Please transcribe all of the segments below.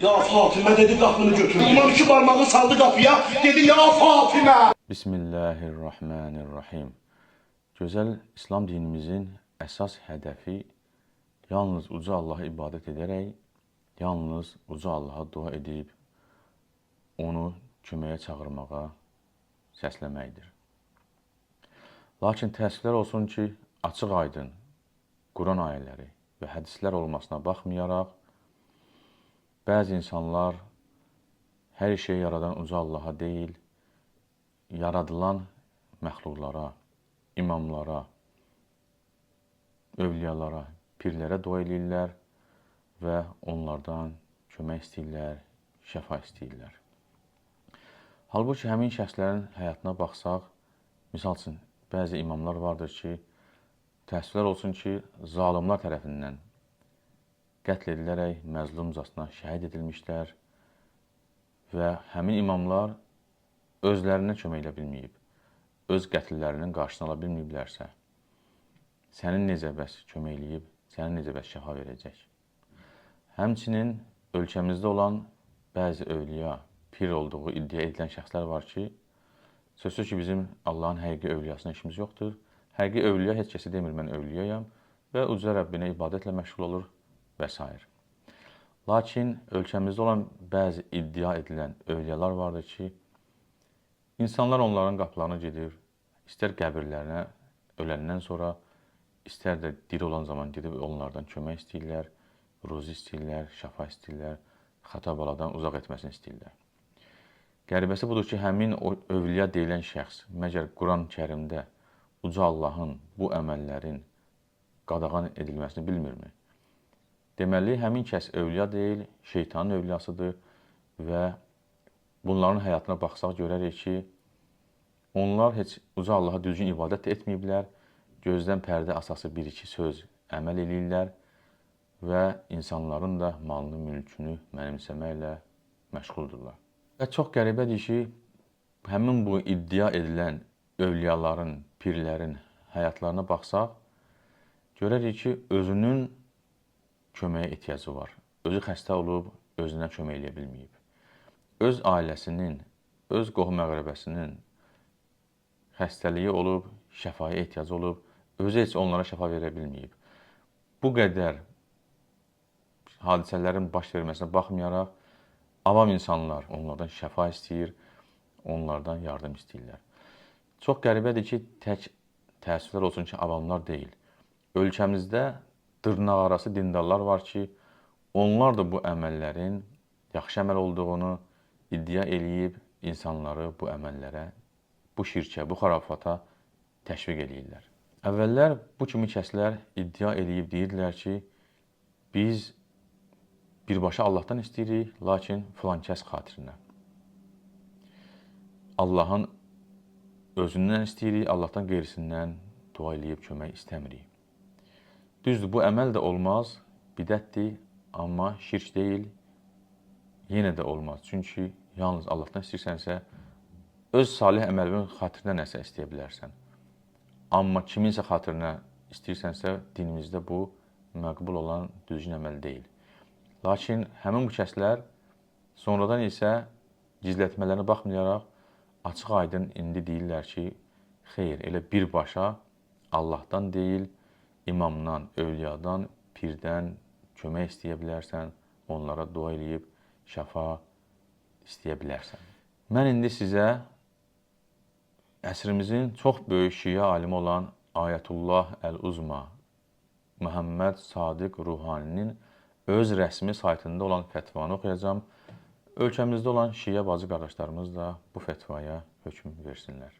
Ya Fatıma dedi qapını götür. İmam iki parmağı saldı qapıya. Dedi ya Fatıma. Bismillahirrahmanirrahim. Gözəl İslam dinimizin əsas hədəfi yalnız uca Allaha ibadət edərək, yalnız uca Allaha dua edib, onu köməyə çağırmağa səsləməkdir. Lakin təəssüflər olsun ki, açıq-aydın Quran ayələri və hədislər olmasına baxmayaraq, bəzi insanlar hər şeyi yaradan uca Allaha deyil, yaradılan məxluqlara, imamlara, övliyalara, pirlərə dua edirlər və onlardan kömək istəyirlər, şəfa istəyirlər. Halbuki həmin şəxslərin həyatına baxsaq, misal üçün, bəzi imamlar vardır ki, təəssüflər olsun ki, zalimlar tərəfindən qətl edilərək məzlumcasına şəhid edilmişlər və həmin imamlar özlərinə kömək edə bilməyib, öz qətllərinin qarşısını ala bilməyiblərsə, sənin necə bəs kömək eləyib, sənin necə bəs şəfa verəcək? Həmçinin ölkəmizdə olan bəzi övliya, pir olduğu iddia edilən şəxslər var ki, sözsüz ki, bizim Allahın həqiqi övliyasına işimiz yoxdur. Həqiqi övliya heç kəsi demir, mən övliyayam və uca Rəbbinə ibadətlə məşğul olur və s. Lakin ölkəmizdə olan bəzi iddia edilən övliyalar vardır ki, insanlar onların qapılarına gedir, istər qəbirlərinə öləndən sonra, istər də diri olan zaman gedib onlardan kömək istəyirlər, ruzi istəyirlər, şəfa istəyirlər, xəta baladan uzaq etməsini istəyirlər. Qəribəsi budur ki, həmin o övliya deyilən şəxs məgər Quran-Kərimdə uca Allahın bu əməllərin qadağan edilməsini bilmirmi? Deməli, həmin kəs övliya deyil, şeytanın övliyasıdır və bunların həyatına baxsaq görərik ki, onlar heç uca Allaha düzgün ibadət etməyiblər, gözdən pərdə asası bir-iki söz əməl eləyirlər və insanların da malını, mülkünü mənimsəməklə məşğuldurlar. Və çox qəribədir ki, həmin bu iddia edilən övliyaların, pirlərin həyatlarına baxsaq, görərik ki, özünün köməyə ehtiyacı var. Özü xəstə olub, özünə kömək eləyə bilməyib. Öz ailəsinin, öz qohum-əqrəbəsinin xəstəliyi olub, şəfaya ehtiyacı olub, özü heç onlara şəfa verə bilməyib. Bu qədər hadisələrin baş verməsinə baxmayaraq, avam insanlar onlardan şəfa istəyir, onlardan yardım istəyirlər. Çox qəribədir ki, tək təəssüflər olsun ki, avamlar deyil. Ölkəmizdə dırnaqarası dindarlar var ki, onlar da bu əməllərin yaxşı əməl olduğunu iddia eləyib, insanları bu əməllərə, bu şirkə, bu xarafata təşviq eləyirlər. Əvvəllər bu kimi kəslər iddia eləyib deyirlər ki, biz birbaşa Allahdan istəyirik, lakin filan kəs xatirinə. Allahın özündən istəyirik, Allahdan qeyrisindən dua eləyib kömək istəmirik. Düzdür, bu əməl də olmaz, bidətdir, amma şirk deyil, yenə də olmaz. Çünki yalnız Allahdan istəyirsənsə, öz salih əməlinin xatirinə nəsə istəyə bilərsən. Amma kiminsə xatirinə istəyirsənsə, dinimizdə bu məqbul olan düzgün əməl deyil. Lakin həmin bu kəslər sonradan isə gizlətmələrinə baxmayaraq, açıq-aydın indi deyirlər ki, xeyr, elə birbaşa Allahdan deyil, imamdan, övliyadan, pirdən kömək istəyə bilərsən, onlara dua eləyib şəfa istəyə bilərsən. Mən indi sizə əsrimizin çox böyük şiə alimi olan Ayətullah Əl-Uzma Məhəmməd Sadiq Ruhaninin öz rəsmi saytında olan fətvanı oxuyacağam. Ölkəmizdə olan şiə bacı qardaşlarımız da bu fətvaya hökm versinlər.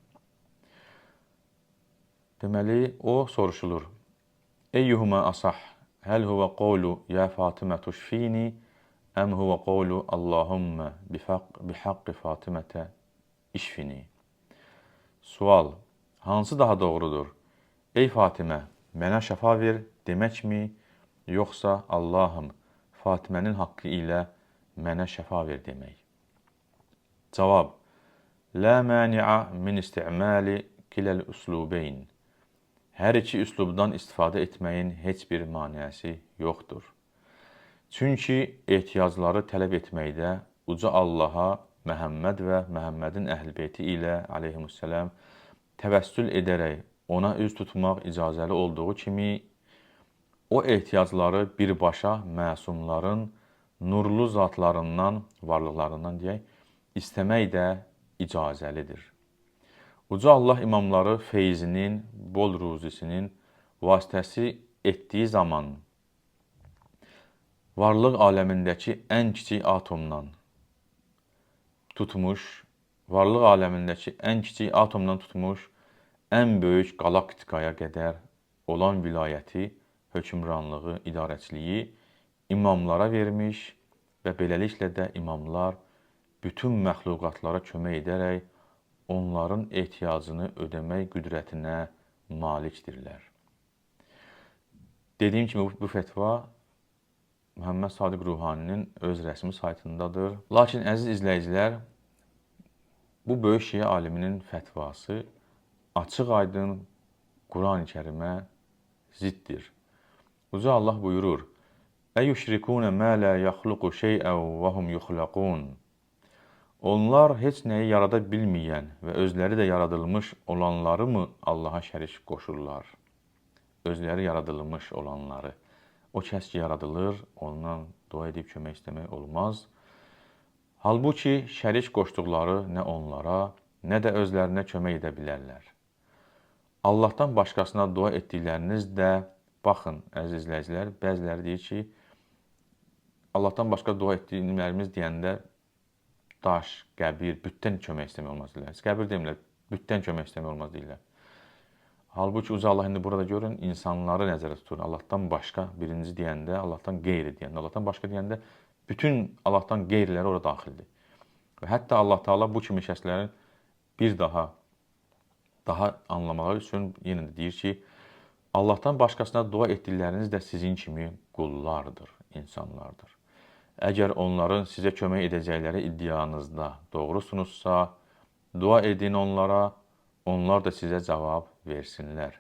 Deməli, o soruşulur. Eyyuhuma asah, həl huvə qovlu ya Fatimə tuşfini, əm huvə qovlu Allahümmə bihaqqi Fatimətə işfini. Sual, hansı daha doğrudur? Ey Fatimə, mənə şəfa ver deməkmi, yoxsa Allahım, Fatimənin haqqı ilə mənə şəfa ver demək? Cavab, lə məni'a min isti'məli kiləl üslubeyn. Hər iki üslubdan istifadə etməyin heç bir maniyəsi yoxdur. Çünki ehtiyacları tələb etməkdə uca Allaha Məhəmməd və Məhəmmədin əhl-beyti ilə aleyhissalam təvəssül edərək ona üz tutmaq icazəli olduğu kimi, o ehtiyacları birbaşa məsumların nurlu zatlarından, varlıqlarından deyək, istəmək də icazəlidir. Uca Allah imamları feyzinin, bol ruzisinin vasitəsi etdiyi zaman varlıq aləmindəki ən kiçik atomdan tutmuş, ən böyük qalaktikaya qədər olan vilayəti, hökmranlığı, idarəçiliyi imamlara vermiş və beləliklə də imamlar bütün məxluqatlara kömək edərək onların ehtiyacını ödəmək qüdrətinə malikdirlər. Dediyim kimi, bu fətva Məhəmməd Sadiq Ruhaninin öz rəsmi saytındadır. Lakin, əziz izləyicilər, bu böyük şiə aliminin fətvası açıq-aydın Quran-ı Kərimə ziddir. Uca Allah buyurur: "Əyüşrikûne mə lə yaxluqu şeyən və hum yuxlaqun." Onlar heç nəyi yarada bilməyən və özləri də yaradılmış olanları mı Allaha şərik qoşurlar? Özləri yaradılmış olanları. O kəs ki, yaradılır, ondan dua edib kömək istəmək olmaz. Halbuki, şərik qoşduqları nə onlara, nə də özlərinə kömək edə bilərlər. Allahdan başqasına dua etdikləriniz də, baxın, əziz izləyicilər, bəziləri deyir ki, Allahdan başqa dua etdiklərimiz deyəndə daş, qəbir, bütdən kömək istəmək olmaz deyirlər. Qəbir demirlər, bütdən kömək istəmək olmaz deyirlər. Halbuki, uca Allah indi burada görün, insanları nəzərə tutur. Allahdan başqa birinci deyəndə, Allahdan qeyri deyəndə, Allahdan başqa deyəndə, bütün Allahdan qeyriləri orada daxildir. Və hətta Allah Teala bu kimi şəxslərin bir daha anlamaları üçün yenə də deyir ki, Allahdan başqasına dua etdikləriniz də sizin kimi qullardır, insanlardır. Əgər onların sizə kömək edəcəkləri iddianızda doğrusunuzsa, dua edin onlara, onlar da sizə cavab versinlər.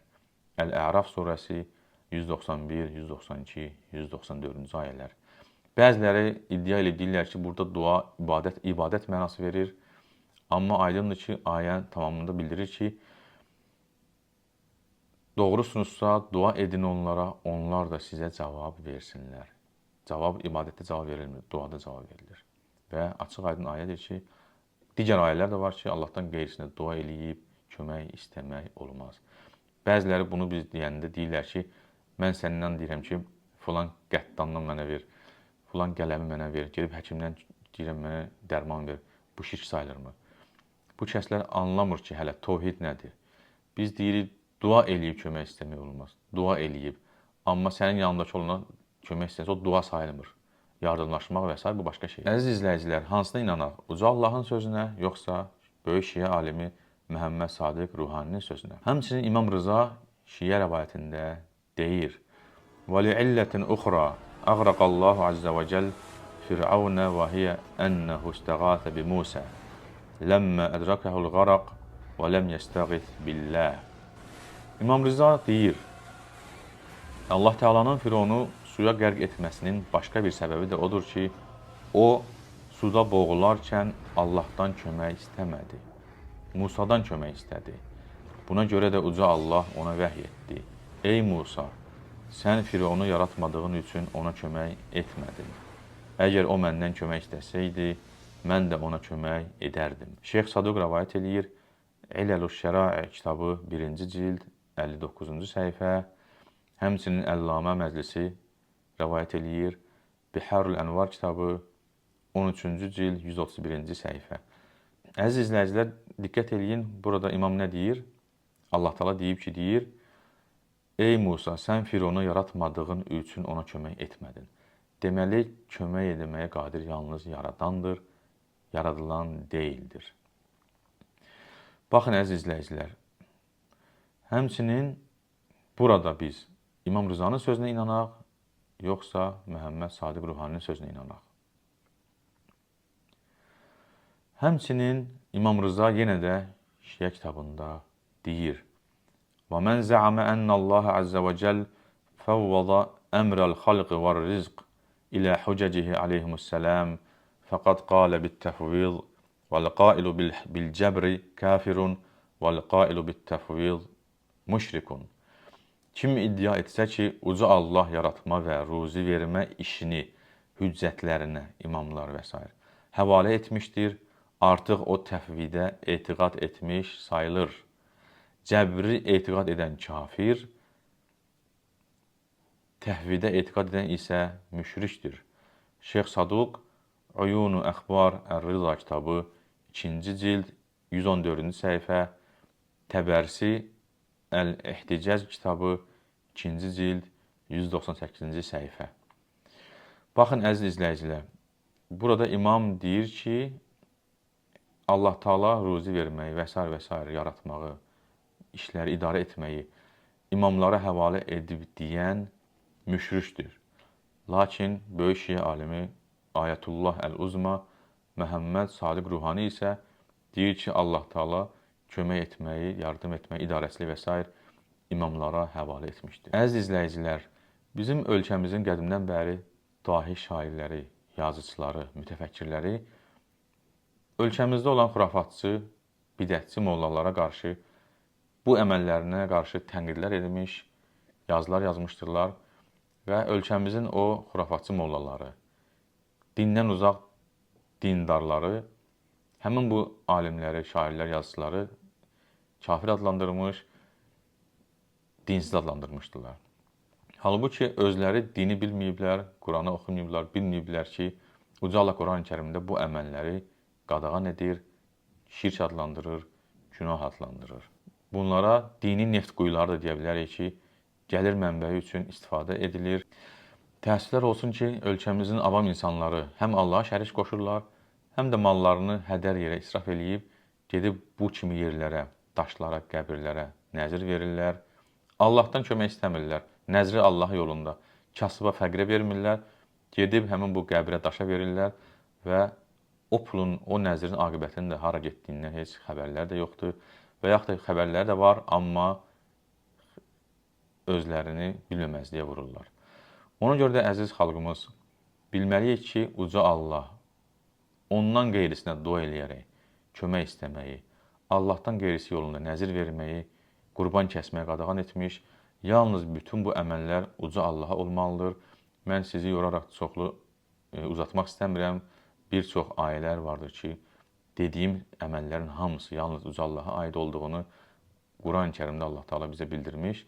Əl-Əraf surəsi 191, 192, 194-cü ayələr. Bəziləri iddia edirlər ki, burada dua ibadət mənası verir. Amma aydındır ki, ayə tamamında bildirir ki, doğrusunuzsa dua edin onlara, onlar da sizə cavab versinlər. İbadətdə cavab verilmir, duada cavab verilir. Və açıq aydın ayədir ki, digər ayələr də var ki, Allahdan qeyrisinə dua eləyib, kömək istəmək olmaz. Bəziləri bunu biz deyəndə deyirlər ki, mən səndən deyirəm ki, filan qəddandan mənə ver, filan qələmi mənə ver, gedib həkimdən deyirəm mənə dərman ver, bu şirk sayılırmı? Bu kəslər anlamır ki, hələ tövhid nədir? Biz deyirik, dua eləyib kömək istəmək olmaz, dua eləyib. Amma sənin yanındakı olana kömək istəyirsə, o dua sayılmır. Yardımlaşmaq və s. bu başqa şey. Əziz izləyicilər, hansına inanaq? Uca Allahın sözünə, yoxsa böyük şiə alimi Məhəmməd Sadiq Ruhaninin sözünə? Həmçinin İmam Rıza şiə rəvayətində deyir: وَلِعِلَّةٍ أُخْرَى أَغْرَقَ اللّٰهُ عَزَّ وَجَلْ فِرْعَوْنَ وَهِيَ أَنَّهُ اسْتَغَاثَ بِمُوسَى لَمَّا أَدْرَكَهُ الْغَرَقُ وَلَمْ يَسْتَغِثْ بِاللّٰهِ. İmam Rıza deyir, Allah Teala'nın Firavunu suya qərq etməsinin başqa bir səbəbi də odur ki, o suda boğularkən Allahdan kömək istəmədi. Musadan kömək istədi. Buna görə də uca Allah ona vəhy etdi: Ey Musa, sən Firavunu yaratmadığın üçün ona kömək etmədin. Əgər o məndən kömək istəsəydi, mən də ona kömək edərdim. Şeyx Saduq rəvayət eləyir, İləl-Şərai kitabı 1-ci cild 59-cu səhifə, həmçinin Əllamə Məclisi rəvayət eləyir, Biharul Ənvar kitabı 13-cü cild 131-ci səhifə. Əziz izləyicilər, diqqət eləyin, burada imam nə deyir? Allah Teala deyib ki, deyir, Ey Musa, sən Firavunu yaratmadığın üçün ona kömək etmədin. Deməli, kömək edəməyə qadir yalnız yaradandır, yaradılan deyildir. Baxın, əziz izləyicilər, həmçinin burada biz İmam Rızanın sözünə inanaq, yoxsa Məhəmməd Sadiq Ruhaninin sözünə inanaq. Həmçinin İmam Rıza yenə də şiə kitabında deyir: وَمَنْ زَعَمَ أَنَّ اللّٰهَ عَزَّ وَجَلْ فَوَّضَ أَمْرَ الْخَلْقِ وَالرِّزْقِ ilə hucecihi aleyhimussalam fəqad qalə bit-təfvid vəl-qailu bil-cəbri kafirun vəl-qailu bit-təfvid müşrikun. Kim iddia etsə ki, uca Allah yaratma və ruzi vermə işini hüccətlərinə, imamlar və s. həvalə etmişdir, artıq o təfvidə etiqad etmiş sayılır. Cəbri etiqad edən kafir, təhvidə etiqad edən isə müşrikdir. Şeyx Saduq Uyunu Əxbar Ər-Rıza kitabı 2-ci cild 114-cü səhifə, Təbərsi Əl-İhticəz kitabı 2-ci cild 198-ci səhifə. Baxın, əziz izləyicilər, burada imam deyir ki, Allah Taala ruzi verməyi və s. yaratmağı, işləri idarə etməyi imamlara həvalə edib deyən müşrikdir. Lakin böyük şiə alimi Ayətullah Əl-Uzma Məhəmməd Sadiq Ruhani isə deyir ki, Allah Taala kömək etməyi, yardım etməyi, idarəçilik və s. imamlara həvalə etmişdir. Əziz izləyicilər, bizim ölkəmizin qədimdən bəri dahi şairləri, yazıçıları, mütəfəkkirləri ölkəmizdə olan xurafatçı, bidətçi mollalara qarşı bu əməllərinə qarşı tənqidlər edilmiş, yazılar yazmışdırlar və ölkəmizin o xurafatçı mollaları, dindən uzaq dindarları, həmin bu alimləri, şairlər, yazıçıları kafir adlandırmış, dinsiz adlandırmışdılar. Halbuki özləri dini bilməyiblər, Quranı oxumayıblar, bilməyiblər ki, Uca Allah Quran-ı Kərimdə bu əməlləri qadağan edir, şirk adlandırır, günah adlandırır. Bunlara dini neft quyuları da deyə bilərik ki, gəlir mənbəyi üçün istifadə edilir. Təəssüflər olsun ki, ölkəmizin avam insanları həm Allaha şərik qoşurlar, həm də mallarını hədər yerə israf eləyib, gedib bu kimi yerlərə, daşlara, qəbirlərə nəzir verirlər. Allahdan kömək istəmirlər, nəzri Allah yolunda. Kasıba, fəqirə vermirlər, gedib həmin bu qəbirə, daşa verirlər və o pulun, o nəzrin aqibətinin də hara getdiyindən heç xəbərlər də yoxdur. Və yaxud da xəbərlər də var, amma özlərini bilməməzliyə vururlar. Ona görə də əziz xalqımız, bilməliyik ki, Uca Allah ondan qeyrisinə dua eləyərək, kömək istəməyi, Allahdan qeyrisi yolunda nəzir verməyi, qurban kəsməyə qadağan etmiş, yalnız bütün bu əməllər Uca Allaha olmalıdır. Mən sizi yoraraq çoxlu uzatmaq istəmirəm. Bir çox ayələr vardır ki, dediyim əməllərin hamısı yalnız Uca Allaha aid olduğunu Quran-ı Kərimdə Allah Taala bizə bildirmiş.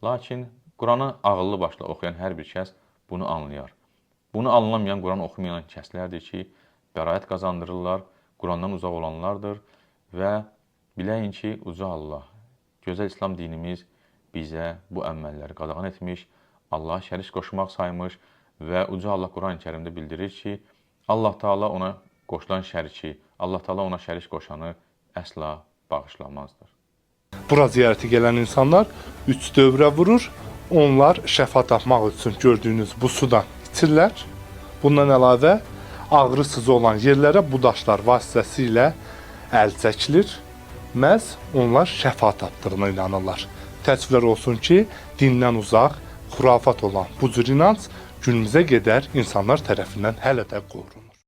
Lakin Quranı ağıllı başla oxuyan hər bir kəs bunu anlayar. Bunu anlamayan, Quran oxumayan kəslərdir ki, bəraət qazandırırlar, Qurandan uzaq olanlardır və biləyin ki, Uca Allah, gözəl İslam dinimiz bizə bu əməlləri qadağan etmiş, Allaha şərik qoşmaq saymış və Uca Allah Quran-ı Kərimdə bildirir ki, Allah Taala ona qoşulan şəriki, Allah Taala ona şərik qoşanı əsla bağışlamazdır. Bura ziyarətə gələn insanlar 3 dövrə vurur, onlar şəfa tapmaq üçün gördüyünüz bu sudan içirlər. Bundan əlavə, ağrı sızı olan yerlərə bu daşlar vasitəsilə əl çəkilir. Məhz onlar şəfa tapdığına inanırlar. Təəssüflər olsun ki, dindən uzaq, xurafat olan bu cür inanc günümüzə qədər insanlar tərəfindən hələ də qorunur.